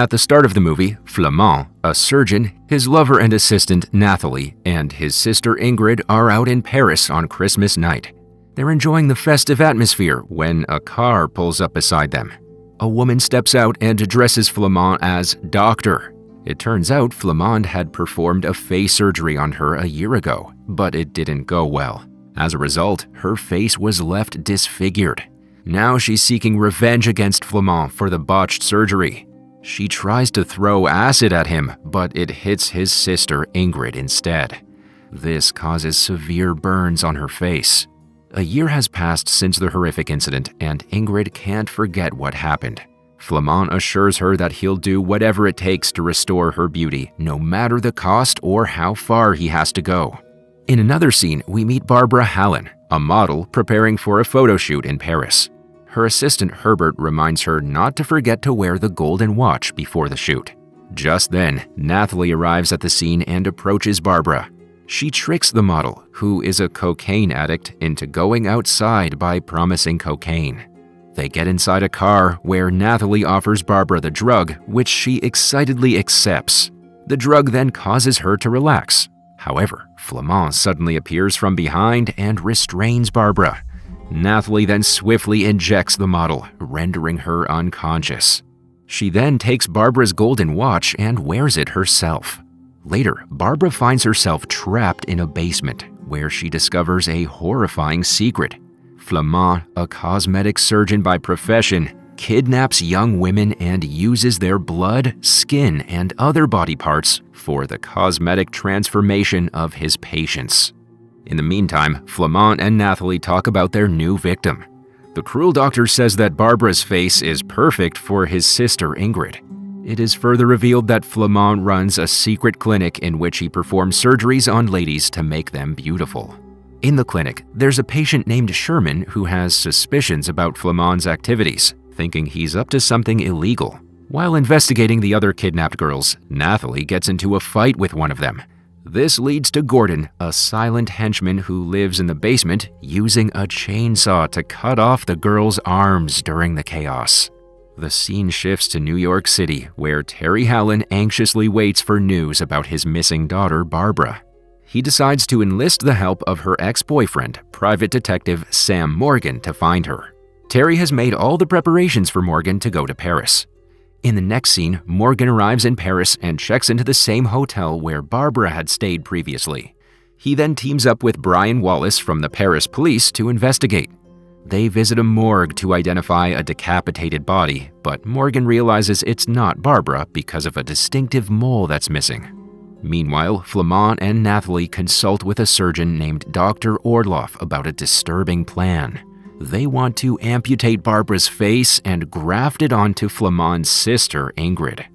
At the start of the movie, Flamand, a surgeon, his lover and assistant Nathalie, and his sister Ingrid are out in Paris on Christmas night. They're enjoying the festive atmosphere when a car pulls up beside them. A woman steps out and addresses Flamand as Doctor. It turns out Flamand had performed a face surgery on her a year ago, but it didn't go well. As a result, her face was left disfigured. Now she's seeking revenge against Flamand for the botched surgery. She tries to throw acid at him, but it hits his sister Ingrid instead. This causes severe burns on her face. A year has passed since the horrific incident, and Ingrid can't forget what happened. Flamand assures her that he'll do whatever it takes to restore her beauty, no matter the cost or how far he has to go. In another scene, we meet Barbara Hallen, a model preparing for a photo shoot in Paris. Her assistant Herbert reminds her not to forget to wear the golden watch before the shoot. Just then, Nathalie arrives at the scene and approaches Barbara. She tricks the model, who is a cocaine addict, into going outside by promising cocaine. They get inside a car where Nathalie offers Barbara the drug, which she excitedly accepts. The drug then causes her to relax. However, Flamand suddenly appears from behind and restrains Barbara. Nathalie then swiftly injects the model, rendering her unconscious. She then takes Barbara's golden watch and wears it herself. Later, Barbara finds herself trapped in a basement where she discovers a horrifying secret. Flamand, a cosmetic surgeon by profession, kidnaps young women and uses their blood, skin, and other body parts for the cosmetic transformation of his patients. In the meantime, Flamand and Nathalie talk about their new victim. The cruel doctor says that Barbara's face is perfect for his sister Ingrid. It is further revealed that Flamand runs a secret clinic in which he performs surgeries on ladies to make them beautiful. In the clinic, there's a patient named Sherman who has suspicions about Flamand's activities, thinking he's up to something illegal. While investigating the other kidnapped girls, Nathalie gets into a fight with one of them. This leads to Gordon, a silent henchman who lives in the basement, using a chainsaw to cut off the girls' arms during the chaos. The scene shifts to New York City, where Terry Hallen anxiously waits for news about his missing daughter, Barbara. He decides to enlist the help of her ex-boyfriend, private detective Sam Morgan, to find her. Terry has made all the preparations for Morgan to go to Paris. In the next scene, Morgan arrives in Paris and checks into the same hotel where Barbara had stayed previously. He then teams up with Brian Wallace from the Paris police to investigate. They visit a morgue to identify a decapitated body, but Morgan realizes it's not Barbara because of a distinctive mole that's missing. Meanwhile, Flamand and Nathalie consult with a surgeon named Dr. Orloff about a disturbing plan. They want to amputate Barbara's face and graft it onto Flamand's sister, Ingrid.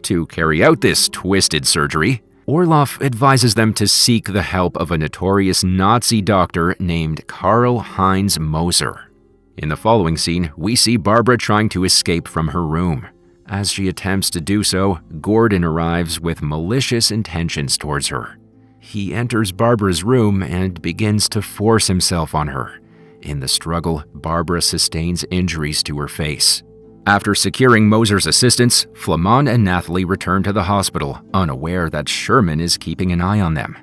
To carry out this twisted surgery, Orloff advises them to seek the help of a notorious Nazi doctor named Karl-Heinz Moser. In the following scene, we see Barbara trying to escape from her room. As she attempts to do so, Gordon arrives with malicious intentions towards her. He enters Barbara's room and begins to force himself on her. In the struggle, Barbara sustains injuries to her face. After securing Moser's assistance, Flamand and Nathalie return to the hospital, unaware that Sherman is keeping an eye on them.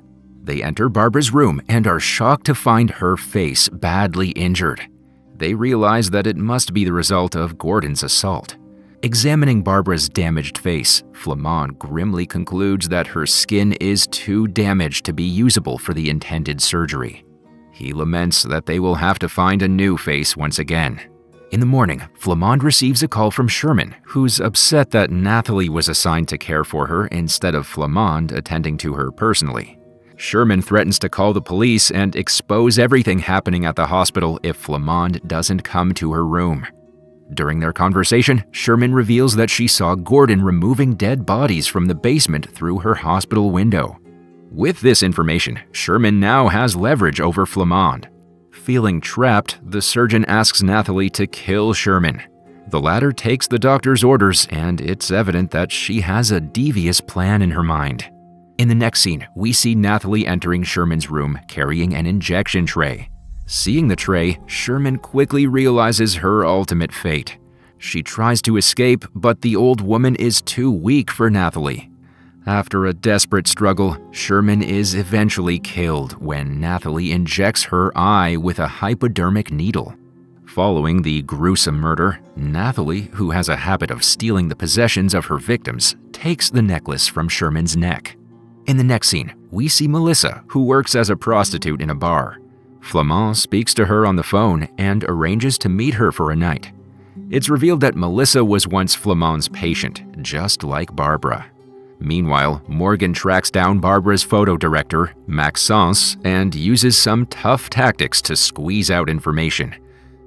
They enter Barbara's room and are shocked to find her face badly injured. They realize that it must be the result of Gordon's assault. Examining Barbara's damaged face, Flamand grimly concludes that her skin is too damaged to be usable for the intended surgery. He laments that they will have to find a new face once again. In the morning, Flamand receives a call from Sherman, who's upset that Nathalie was assigned to care for her instead of Flamand attending to her personally. Sherman threatens to call the police and expose everything happening at the hospital if Flamand doesn't come to her room. During their conversation, Sherman reveals that she saw Gordon removing dead bodies from the basement through her hospital window. With this information, Sherman now has leverage over Flamand. Feeling trapped, the surgeon asks Nathalie to kill Sherman. The latter takes the doctor's orders, and it's evident that she has a devious plan in her mind. In the next scene, we see Nathalie entering Sherman's room carrying an injection tray. Seeing the tray, Sherman quickly realizes her ultimate fate. She tries to escape, but the old woman is too weak for Nathalie. After a desperate struggle, Sherman is eventually killed when Nathalie injects her eye with a hypodermic needle. Following the gruesome murder, Nathalie, who has a habit of stealing the possessions of her victims, takes the necklace from Sherman's neck. In the next scene, we see Melissa, who works as a prostitute in a bar. Flamand speaks to her on the phone and arranges to meet her for a night. It's revealed that Melissa was once Flamand's patient, just like Barbara. Meanwhile, Morgan tracks down Barbara's photo director, Maxence, and uses some tough tactics to squeeze out information.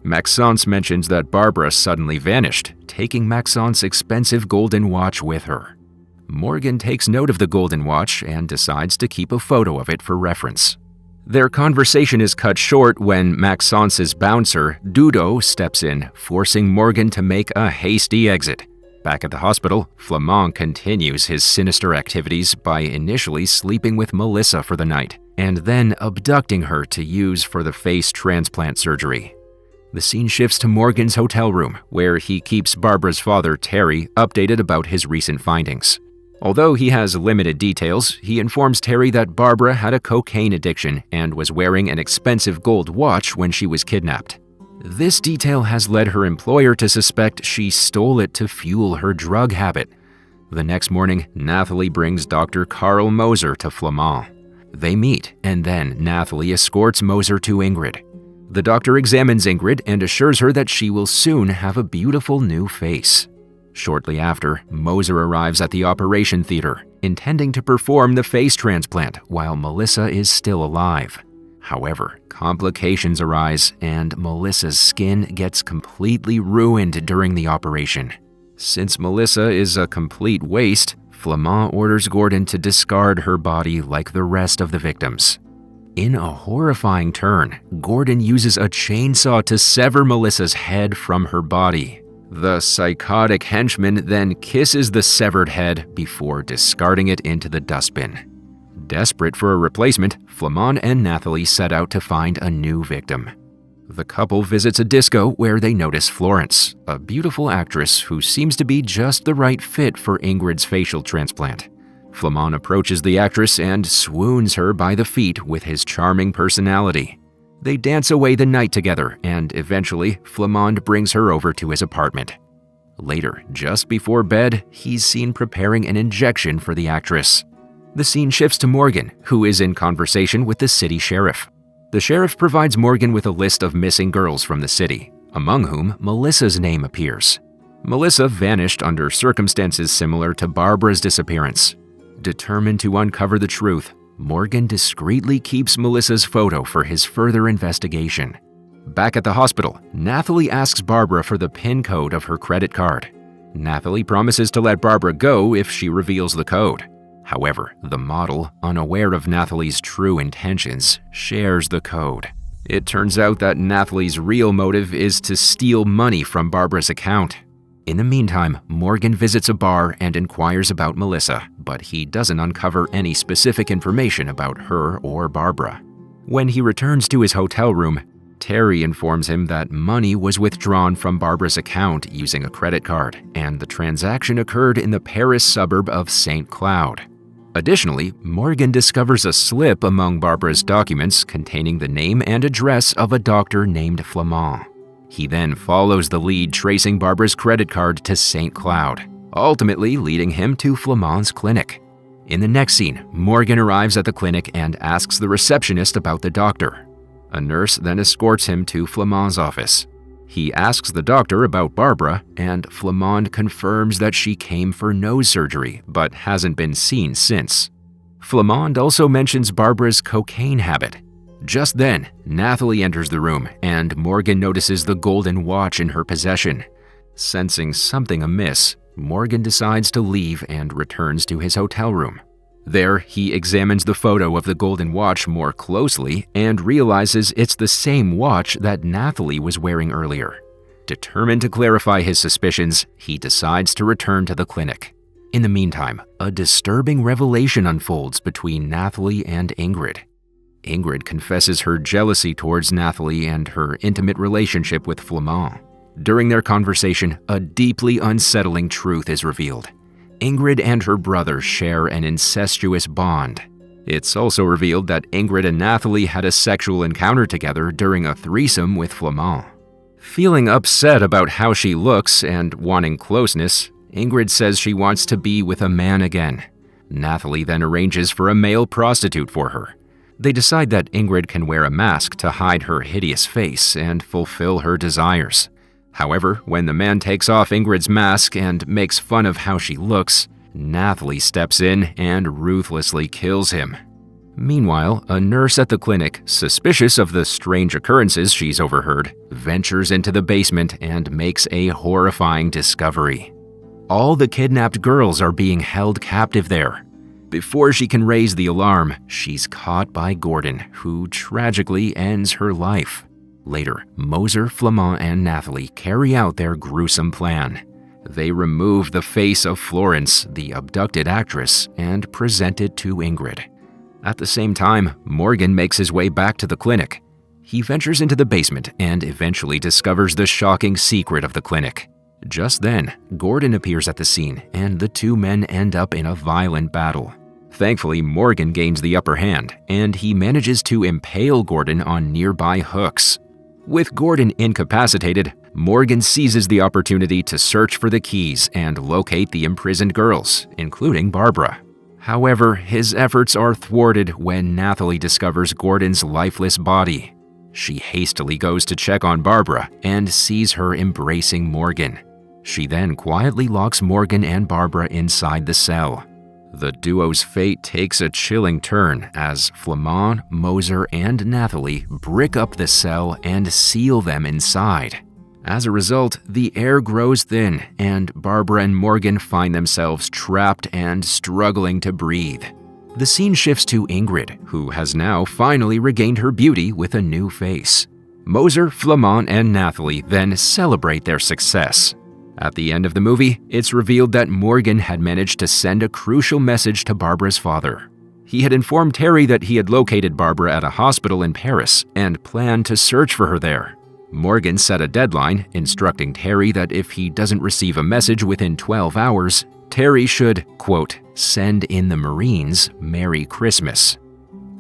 Maxence mentions that Barbara suddenly vanished, taking Maxence's expensive golden watch with her. Morgan takes note of the golden watch and decides to keep a photo of it for reference. Their conversation is cut short when Maxence's bouncer, Dudo, steps in, forcing Morgan to make a hasty exit. Back at the hospital, Flamand continues his sinister activities by initially sleeping with Melissa for the night, and then abducting her to use for the face transplant surgery. The scene shifts to Morgan's hotel room, where he keeps Barbara's father, Terry, updated about his recent findings. Although he has limited details, he informs Terry that Barbara had a cocaine addiction and was wearing an expensive gold watch when she was kidnapped. This detail has led her employer to suspect she stole it to fuel her drug habit. The next morning, Nathalie brings Dr. Carl Moser to Flamand. They meet, and then Nathalie escorts Moser to Ingrid. The doctor examines Ingrid and assures her that she will soon have a beautiful new face. Shortly after, Moser arrives at the operation theater, intending to perform the face transplant while Melissa is still alive. However, complications arise and Melissa's skin gets completely ruined during the operation. Since Melissa is a complete waste, Flamand orders Gordon to discard her body like the rest of the victims. In a horrifying turn, Gordon uses a chainsaw to sever Melissa's head from her body. The psychotic henchman then kisses the severed head before discarding it into the dustbin. Desperate for a replacement, Flamand and Nathalie set out to find a new victim. The couple visits a disco where they notice Florence, a beautiful actress who seems to be just the right fit for Ingrid's facial transplant. Flamand approaches the actress and swoons her by the feet with his charming personality. They dance away the night together, and eventually, Flamand brings her over to his apartment. Later, just before bed, he's seen preparing an injection for the actress. The scene shifts to Morgan, who is in conversation with the city sheriff. The sheriff provides Morgan with a list of missing girls from the city, among whom Melissa's name appears. Melissa vanished under circumstances similar to Barbara's disappearance. Determined to uncover the truth, Morgan discreetly keeps Melissa's photo for his further investigation. Back at the hospital, Nathalie asks Barbara for the PIN code of her credit card. Nathalie promises to let Barbara go if she reveals the code. However, the model, unaware of Nathalie's true intentions, shares the code. It turns out that Nathalie's real motive is to steal money from Barbara's account. In the meantime, Morgan visits a bar and inquires about Melissa, but he doesn't uncover any specific information about her or Barbara. When he returns to his hotel room, Terry informs him that money was withdrawn from Barbara's account using a credit card, and the transaction occurred in the Paris suburb of St. Cloud. Additionally, Morgan discovers a slip among Barbara's documents containing the name and address of a doctor named Flamand. He then follows the lead, tracing Barbara's credit card to St. Cloud, ultimately leading him to Flamand's clinic. In the next scene, Morgan arrives at the clinic and asks the receptionist about the doctor. A nurse then escorts him to Flamand's office. He asks the doctor about Barbara, and Flamand confirms that she came for nose surgery but hasn't been seen since. Flamand also mentions Barbara's cocaine habit. Just then, Nathalie enters the room, and Morgan notices the golden watch in her possession. Sensing something amiss, Morgan decides to leave and returns to his hotel room. There, he examines the photo of the golden watch more closely and realizes it's the same watch that Nathalie was wearing earlier. Determined to clarify his suspicions, he decides to return to the clinic. In the meantime, a disturbing revelation unfolds between Nathalie and Ingrid. Ingrid confesses her jealousy towards Nathalie and her intimate relationship with Flamand. During their conversation, a deeply unsettling truth is revealed. Ingrid and her brother share an incestuous bond. It's also revealed that Ingrid and Nathalie had a sexual encounter together during a threesome with Flamand. Feeling upset about how she looks and wanting closeness, Ingrid says she wants to be with a man again. Nathalie then arranges for a male prostitute for her. They decide that Ingrid can wear a mask to hide her hideous face and fulfill her desires. However, when the man takes off Ingrid's mask and makes fun of how she looks, Nathalie steps in and ruthlessly kills him. Meanwhile, a nurse at the clinic, suspicious of the strange occurrences she's overheard, ventures into the basement and makes a horrifying discovery. All the kidnapped girls are being held captive there. Before she can raise the alarm, she's caught by Gordon, who tragically ends her life. Later, Moser, Flamand, and Nathalie carry out their gruesome plan. They remove the face of Florence, the abducted actress, and present it to Ingrid. At the same time, Morgan makes his way back to the clinic. He ventures into the basement and eventually discovers the shocking secret of the clinic. Just then, Gordon appears at the scene, and the two men end up in a violent battle. Thankfully, Morgan gains the upper hand, and he manages to impale Gordon on nearby hooks. With Gordon incapacitated, Morgan seizes the opportunity to search for the keys and locate the imprisoned girls, including Barbara. However, his efforts are thwarted when Nathalie discovers Gordon's lifeless body. She hastily goes to check on Barbara and sees her embracing Morgan. She then quietly locks Morgan and Barbara inside the cell. The duo's fate takes a chilling turn as Flamand, Moser, and Nathalie brick up the cell and seal them inside. As a result, the air grows thin, and Barbara and Morgan find themselves trapped and struggling to breathe. The scene shifts to Ingrid, who has now finally regained her beauty with a new face. Moser, Flamand, and Nathalie then celebrate their success. At the end of the movie, it's revealed that Morgan had managed to send a crucial message to Barbara's father. He had informed Terry that he had located Barbara at a hospital in Paris and planned to search for her there. Morgan set a deadline, instructing Terry that if he doesn't receive a message within 12 hours, Terry should, quote, send in the Marines Merry Christmas.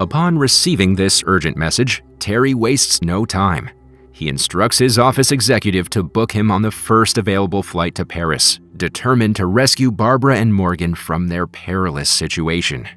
Upon receiving this urgent message, Terry wastes no time. He instructs his office executive to book him on the first available flight to Paris, determined to rescue Barbara and Morgan from their perilous situation.